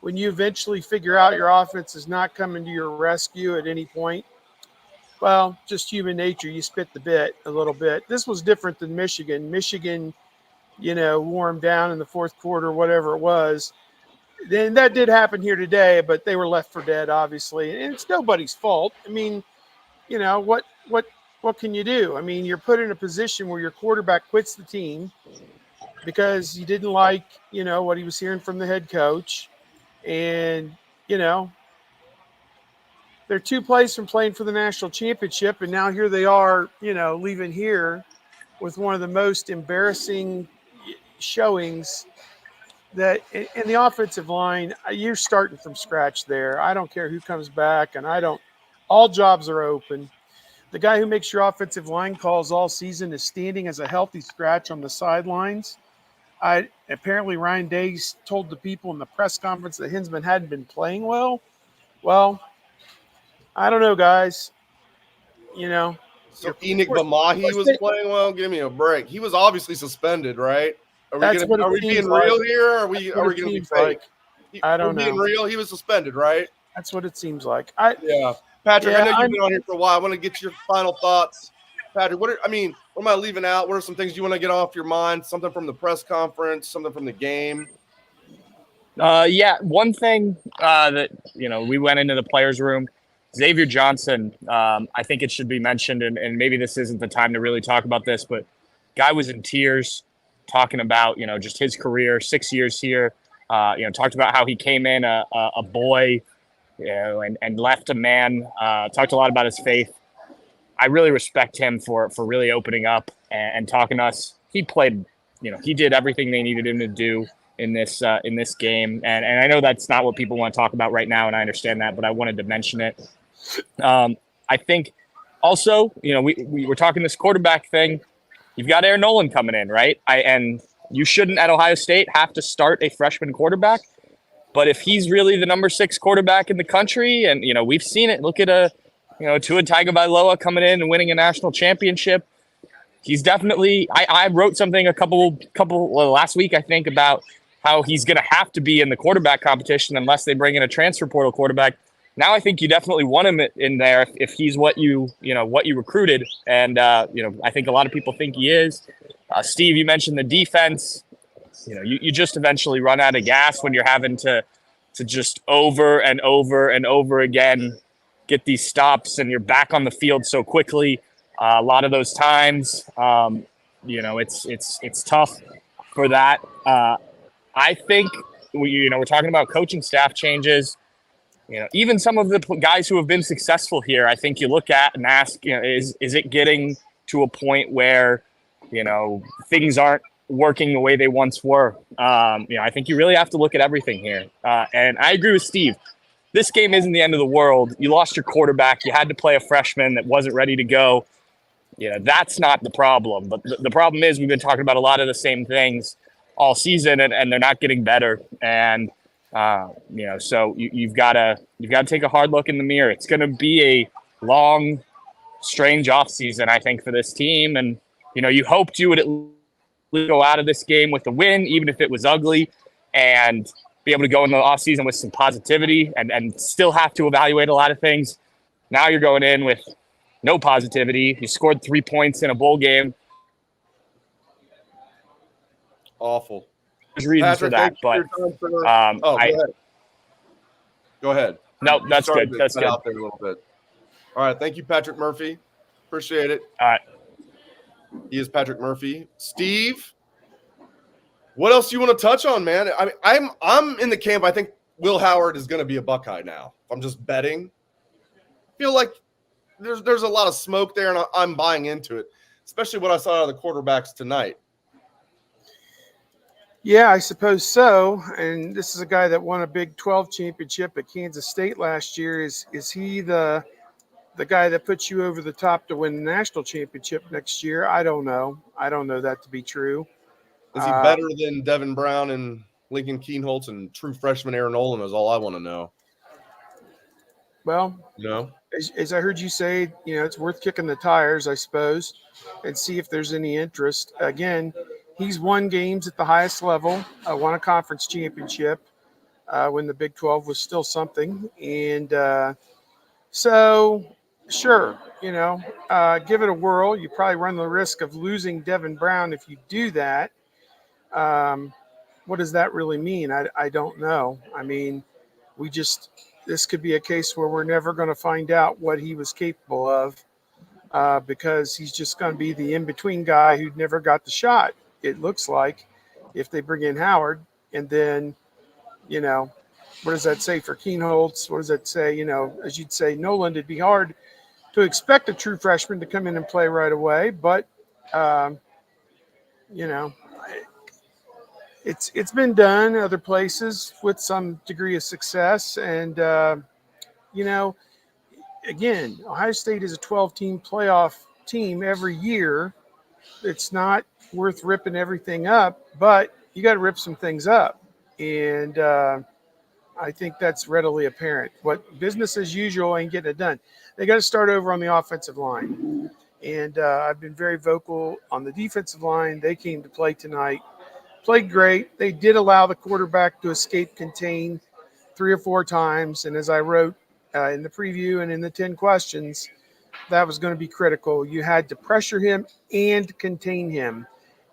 Speaker 6: When you eventually figure out your offense is not coming to your rescue at any point, well, just human nature, you spit the bit a little bit. This was different than Michigan. Michigan, wore them down in the fourth quarter, whatever it was. Then that did happen here today, but they were left for dead, obviously. And it's nobody's fault. I mean, what can you do? I mean, you're put in a position where your quarterback quits the team because he didn't like, what he was hearing from the head coach. And, they're 2 plays from playing for the national championship. And now here they are, leaving here with one of the most embarrassing showings that in the offensive line. You're starting from scratch there. I don't care who comes back, and all jobs are open. The guy who makes your offensive line calls all season is standing as a healthy scratch on the sidelines. Apparently Ryan Day told the people in the press conference that Hinsman hadn't been playing well. Well, I don't know, guys.
Speaker 1: So Enoch Bamahi was playing well. Give me a break. He was obviously suspended, right? Are we being real here? Or are we going to be fake?
Speaker 6: I don't know.
Speaker 1: Being real, he was suspended, right?
Speaker 6: That's what it seems like.
Speaker 1: Patrick, I know you've been on here for a while. I want to get your final thoughts. Patrick, what am I leaving out? What are some things you want to get off your mind? Something from the press conference, something from the game?
Speaker 5: One thing that, we went into the players' room. Xavier Johnson, I think it should be mentioned, and maybe this isn't the time to really talk about this, but guy was in tears talking about, just his career, 6 years here. Talked about how he came in a boy, and left a man. Talked a lot about his faith. I really respect him for really opening up and talking to us. He played, he did everything they needed him to do in this game. And I know that's not what people want to talk about right now, and I understand that, but I wanted to mention it. I think also, we were talking this quarterback thing. You've got Aaron Nolan coming in, right? And you shouldn't at Ohio State have to start a freshman quarterback. But if he's really the number 6 quarterback in the country, and, we've seen it, look at Tua Tagovailoa coming in and winning a national championship. He's definitely, I wrote something a couple last week, I think, about how he's going to have to be in the quarterback competition unless they bring in a transfer portal quarterback. Now I think you definitely want him in there if he's what you recruited. And, I think a lot of people think he is. Steve, you mentioned the defense. You just eventually run out of gas when you're having to just over and over and over again get these stops, and you're back on the field so quickly. A lot of those times, it's tough for that. I think we're talking about coaching staff changes. Even some of the guys who have been successful here, I think you look at and ask, is it getting to a point where things aren't working the way they once were? I think you really have to look at everything here. And I agree with Steve. This game isn't the end of the world. You lost your quarterback. You had to play a freshman that wasn't ready to go. That's not the problem. But the problem is we've been talking about a lot of the same things all season, and they're not getting better. And so you've got to take a hard look in the mirror. It's going to be a long, strange offseason, I think, for this team. And you hoped you would at least go out of this game with a win, even if it was ugly, and be able to go into the offseason with some positivity and still have to evaluate a lot of things. Now you're going in with no positivity. You scored 3 points in a bowl game.
Speaker 1: Awful.
Speaker 5: There's reasons for that, but
Speaker 1: go ahead. Go ahead.
Speaker 5: No, that's good. That's good.
Speaker 1: Out there a little bit. All right. Thank you, Patrick Murphy. Appreciate it.
Speaker 5: All right.
Speaker 1: He is Patrick Murphy. Steve, what else do you want to touch on, man? I'm in the camp. I think Will Howard is going to be a Buckeye now. If I'm just betting, I feel like there's a lot of smoke there, and I'm buying into it, especially what I saw out of the quarterbacks tonight.
Speaker 6: Yeah, I suppose so. And this is a guy that won a Big 12 championship at Kansas State last year. Is he the guy that puts you over the top to win the national championship next year? I don't know. I don't know that to be true.
Speaker 1: Is he better than Devin Brown and Lincoln Keenholz and true freshman Aaron Nolan is all I want to know.
Speaker 6: Well,
Speaker 1: No.
Speaker 6: as I heard you say, it's worth kicking the tires, I suppose, and see if there's any interest. Again, he's won games at the highest level, won a conference championship when the Big 12 was still something. And so, sure, give it a whirl. You probably run the risk of losing Devin Brown if you do that. What does that really mean? I don't know. I mean, this could be a case where we're never going to find out what he was capable of because he's just going to be the in-between guy who never got the shot, it looks like, if they bring in Howard. And then, what does that say for Keenholz? What does that say? As you'd say, Noland, it'd be hard to expect a true freshman to come in and play right away. But, it's been done other places with some degree of success. And, again, Ohio State is a 12-team playoff team every year. It's not worth ripping everything up, but you got to rip some things up. And I think that's readily apparent. What business as usual ain't getting it done. They got to start over on the offensive line. And I've been very vocal on the defensive line. They came to play tonight. Played great. They did allow the quarterback to escape contain 3 or 4 times. And as I wrote in the preview and in the 10 questions, that was going to be critical. You had to pressure him and contain him.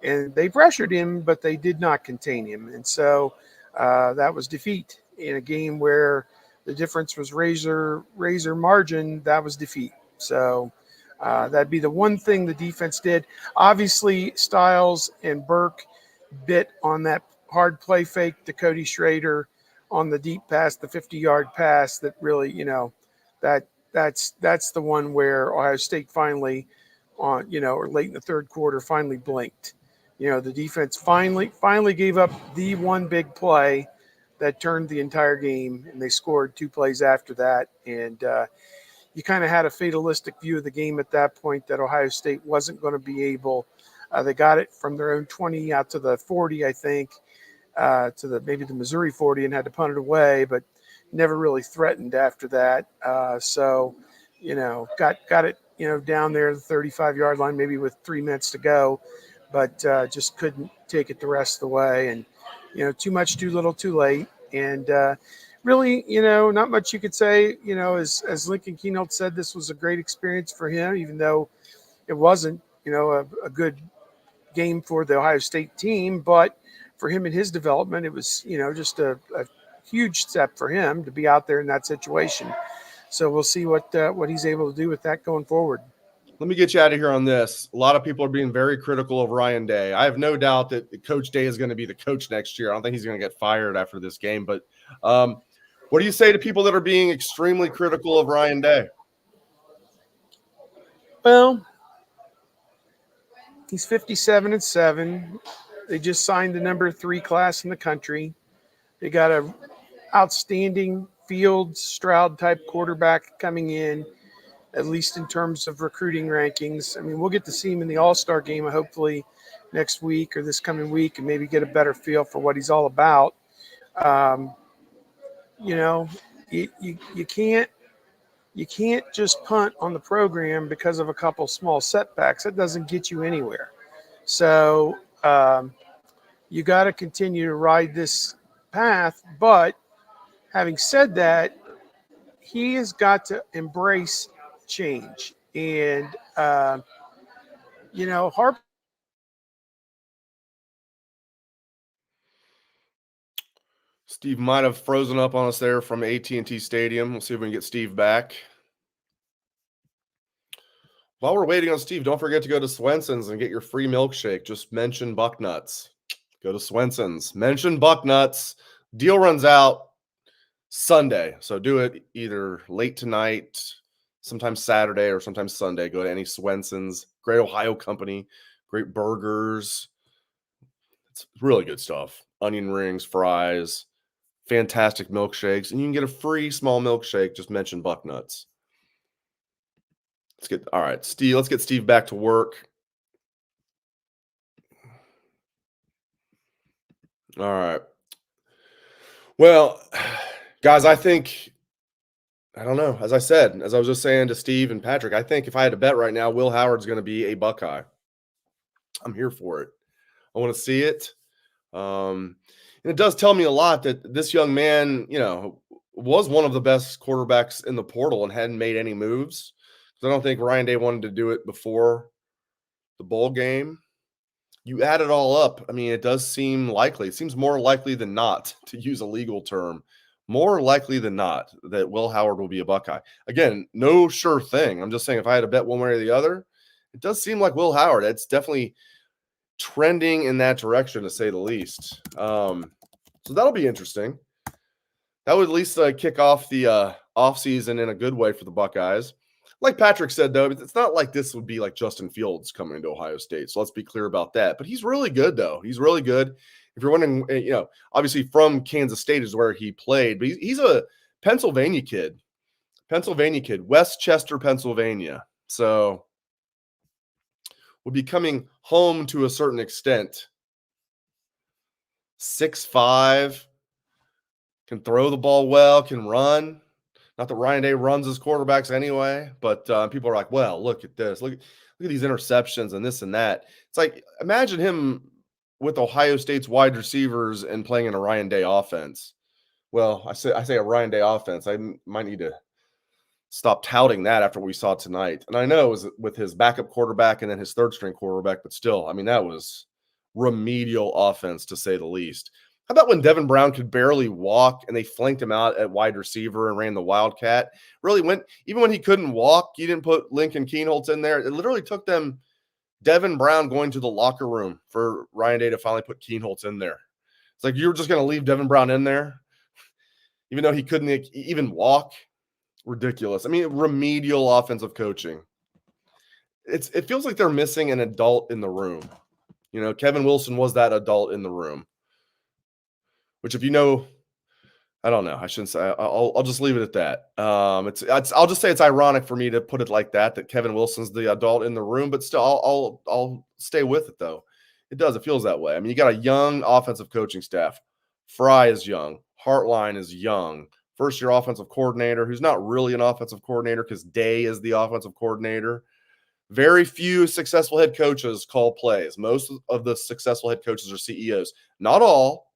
Speaker 6: And they pressured him, but they did not contain him. And so that was defeat in a game where the difference was razor margin. That was defeat. So that'd be the one thing the defense did. Obviously, Styles and Burke bit on that hard play fake to Cody Schrader on the deep pass, the 50-yard pass that really, that's the one where Ohio State finally or late in the third quarter finally blinked. The defense finally gave up the one big play that turned the entire game, and they scored 2 plays after that. And you kind of had a fatalistic view of the game at that point that Ohio State wasn't going to be able. They got it from their own 20 out to the 40, I think, to maybe the Missouri 40, and had to punt it away, but never really threatened after that. So, got it, down there, the 35-yard line, maybe with 3 minutes to go, but just couldn't take it the rest of the way. And, too much, too little, too late. And really, not much you could say, as Lincoln Keenholz said, this was a great experience for him, even though it wasn't, a good game for the Ohio State team, but for him and his development, it was, just a huge step for him to be out there in that situation. So we'll see what he's able to do with that going forward.
Speaker 1: Let me get you out of here on this. A lot of people are being very critical of Ryan Day. I have no doubt that Coach Day is going to be the coach next year. I don't think he's going to get fired after this game. But what do you say to people that are being extremely critical of Ryan Day?
Speaker 6: Well, he's 57-7. They just signed the number 3 class in the country. They got a outstanding Fields, Stroud type quarterback coming in, at least in terms of recruiting rankings. I mean, we'll get to see him in the All-Star game hopefully next week or this coming week and maybe get a better feel for what he's all about. You can't just punt on the program because of a couple small setbacks. That doesn't get you anywhere. So you got to continue to ride this path. But having said that, he has got to embrace change. And,
Speaker 1: Steve might have frozen up on us there from AT&T Stadium. We'll see if we can get Steve back. While we're waiting on Steve, don't forget to go to Swenson's and get your free milkshake. Just mention Bucknuts. Go to Swenson's. Mention Bucknuts. Deal runs out Sunday. So do it either late tonight, sometimes Saturday, or sometimes Sunday. Go to any Swenson's. Great Ohio company. Great burgers. It's really good stuff. Onion rings, fries, fantastic milkshakes. And you can get a free small milkshake. Just mention Bucknuts. All right, Steve, let's get Steve back to work. All right. Well, guys, I think I don't know. As I was just saying to Steve and Patrick, I think if I had to bet right now, Will Howard's going to be a Buckeye. I'm here for it. I want to see it. And it does tell me a lot that this young man, was one of the best quarterbacks in the portal and hadn't made any moves. So I don't think Ryan Day wanted to do it before the bowl game. You add it all up. I mean, it does seem likely. It seems more likely than not, to use a legal term, more likely than not that Will Howard will be a Buckeye. Again, no sure thing. I'm just saying if I had to bet one way or the other, it does seem like Will Howard. It's definitely trending in that direction, to say the least. So that'll be interesting. That would at least kick off the offseason in a good way for the Buckeyes. Like Patrick said, though, it's not like this would be like Justin Fields coming into Ohio State. So let's be clear about that. But he's really good, though. He's really good. If you're wondering, obviously from Kansas State is where he played, but he's a Pennsylvania kid. Westchester, Pennsylvania. So would be coming home to a certain extent. 6'5", can throw the ball well, can run. Not that Ryan Day runs his quarterbacks anyway, but people are like, well, look at this. Look at these interceptions and this and that. It's like, imagine him with Ohio State's wide receivers and playing in a Ryan Day offense. Well, I say a Ryan Day offense. I might need to stop touting that after what we saw tonight. And I know it was with his backup quarterback and then his third-string quarterback, but still, I mean, that was remedial offense, to say the least. How about when Devin Brown could barely walk and they flanked him out at wide receiver and ran the Wildcat? Really went, even when he couldn't walk, you didn't put Lincoln Keenholz in there. It literally took them Devin Brown going to the locker room for Ryan Day to finally put Keenholz in there. It's like, you were just going to leave Devin Brown in there, even though he couldn't even walk. Ridiculous. I mean, remedial offensive coaching. It feels like they're missing an adult in the room. Kevin Wilson was that adult in the room. Which, if I don't know. I shouldn't say. I'll just leave it at that. I'll just say it's ironic for me to put it like that Kevin Wilson's the adult in the room, but still, I'll stay with it though. It does. It feels that way. I mean, you got a young offensive coaching staff. Fry is young. Hartline is young. First-year offensive coordinator, who's not really an offensive coordinator because Day is the offensive coordinator. Very few successful head coaches call plays. Most of the successful head coaches are CEOs. Not all.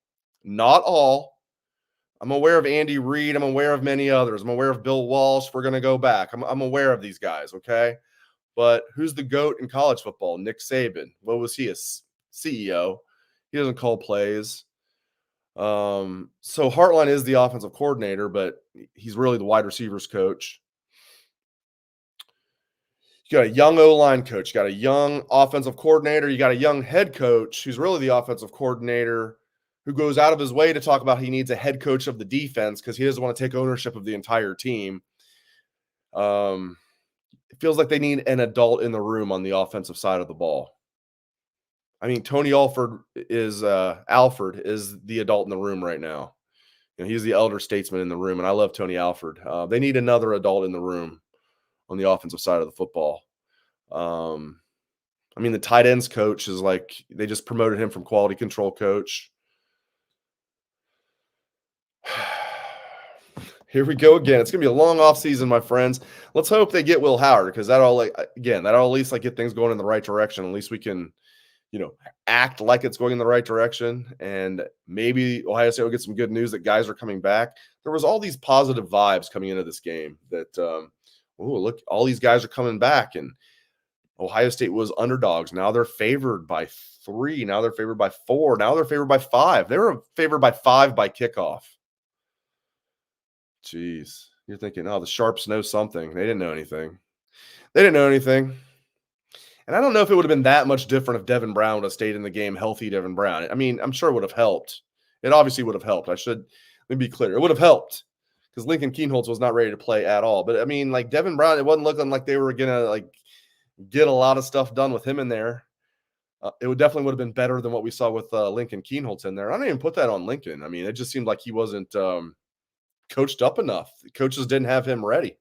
Speaker 1: I'm aware of Andy Reid. I'm aware of many others. I'm aware of Bill Walsh. We're going to go back. I'm aware of these guys, okay? But who's the GOAT in college football? Nick Saban. What was he, a CEO? He doesn't call plays. So Hartline is the offensive coordinator, but he's really the wide receivers coach. You got a young O-line coach. You got a young offensive coordinator. You got a young head coach who's really the offensive coordinator, who goes out of his way to talk about he needs a head coach of the defense because he doesn't want to take ownership of the entire team. It feels like they need an adult in the room on the offensive side of the ball. I mean, Tony Alford is the adult in the room right now. He's the elder statesman in the room, and I love Tony Alford. They need another adult in the room on the offensive side of the football. I mean, the tight ends coach is like, they just promoted him from quality control coach. Here we go again. It's going to be a long offseason, my friends. Let's hope they get Will Howard, because that'll at least get things going in the right direction. At least we can, act like it's going in the right direction. And maybe Ohio State will get some good news that guys are coming back. There was all these positive vibes coming into this game that, look, all these guys are coming back. And Ohio State was underdogs. Now they're favored by 3. Now they're favored by 4. Now they're favored by 5. They were favored by 5 by kickoff. Jeez. You're thinking, the Sharps know something. They didn't know anything. And I don't know if it would have been that much different if Devin Brown would have stayed in the game, healthy Devin Brown. I mean, I'm sure it would have helped. It obviously would have helped. Let me be clear. It would have helped because Lincoln Keenholz was not ready to play at all. But, I mean, like Devin Brown, it wasn't looking like they were going to, get a lot of stuff done with him in there. It would have been better than what we saw with Lincoln Keenholz in there. I don't even put that on Lincoln. I mean, it just seemed like he wasn't coached up enough. The coaches didn't have him ready.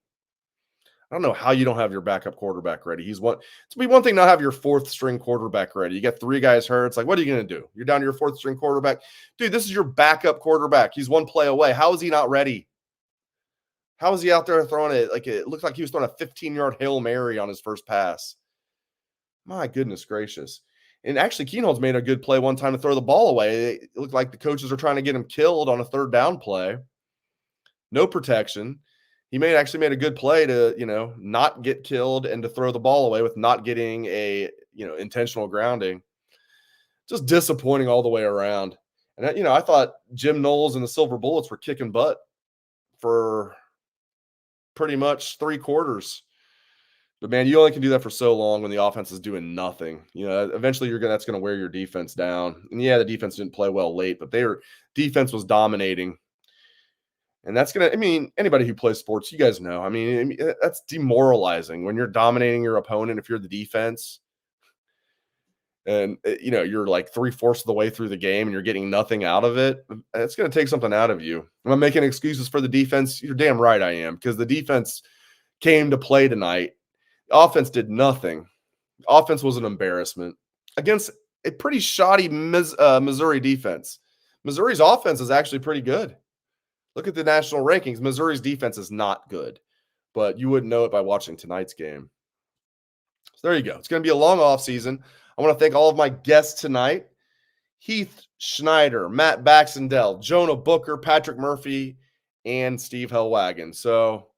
Speaker 1: I don't know how you don't have your backup quarterback ready. It's one thing not have your 4th string quarterback ready. You get 3 guys hurt. It's like, what are you going to do? You're down to your 4th string quarterback. Dude, this is your backup quarterback. He's 1 play away. How is he not ready? How was he out there throwing it? Like, it looked like he was throwing a 15-yard Hail Mary on his first pass. My goodness gracious. And actually, Keenholz made a good play one time to throw the ball away. It looked like the coaches were trying to get him killed on a third down play. No protection. He actually made a good play to, not get killed and to throw the ball away with not getting a, intentional grounding. Just disappointing all the way around. And, I thought Jim Knowles and the Silver Bullets were kicking butt for pretty much 3 quarters. But, man, you only can do that for so long when the offense is doing nothing. Eventually that's going to wear your defense down. And, yeah, the defense didn't play well late, but defense was dominating. And that's going to – anybody who plays sports, you guys know. That's demoralizing when you're dominating your opponent if you're the defense. And, you're like 3/4 of the way through the game and you're getting nothing out of it. It's going to take something out of you. Am I making excuses for the defense? You're damn right I am, because the defense came to play tonight. Offense did nothing. Offense was an embarrassment against a pretty shoddy Missouri defense. Missouri's offense is actually pretty good. Look at the national rankings. Missouri's defense is not good, but you wouldn't know it by watching tonight's game. So there you go. It's going to be a long offseason. I want to thank all of my guests tonight: Heath Schneider, Matt Baxendell, Jonah Booker, Patrick Murphy, and Steve Helwagen. So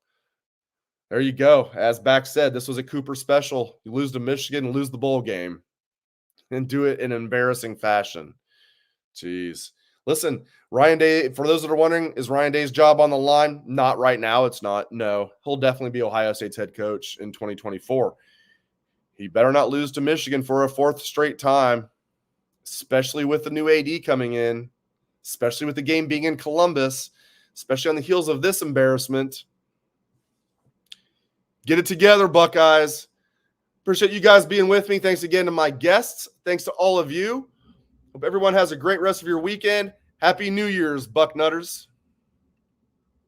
Speaker 1: there you go. As Bax said, this was a Cooper special. You lose to Michigan and lose the bowl game and do it in embarrassing fashion. Jeez. Listen, Ryan Day, for those that are wondering, is Ryan Day's job on the line? Not right now. It's not. No. He'll definitely be Ohio State's head coach in 2024. He better not lose to Michigan for a 4th straight time, especially with the new AD coming in, especially with the game being in Columbus, especially on the heels of this embarrassment. Get it together, Buckeyes. Appreciate you guys being with me. Thanks again to my guests. Thanks to all of you. Hope everyone has a great rest of your weekend. Happy New Year's, Bucknutters.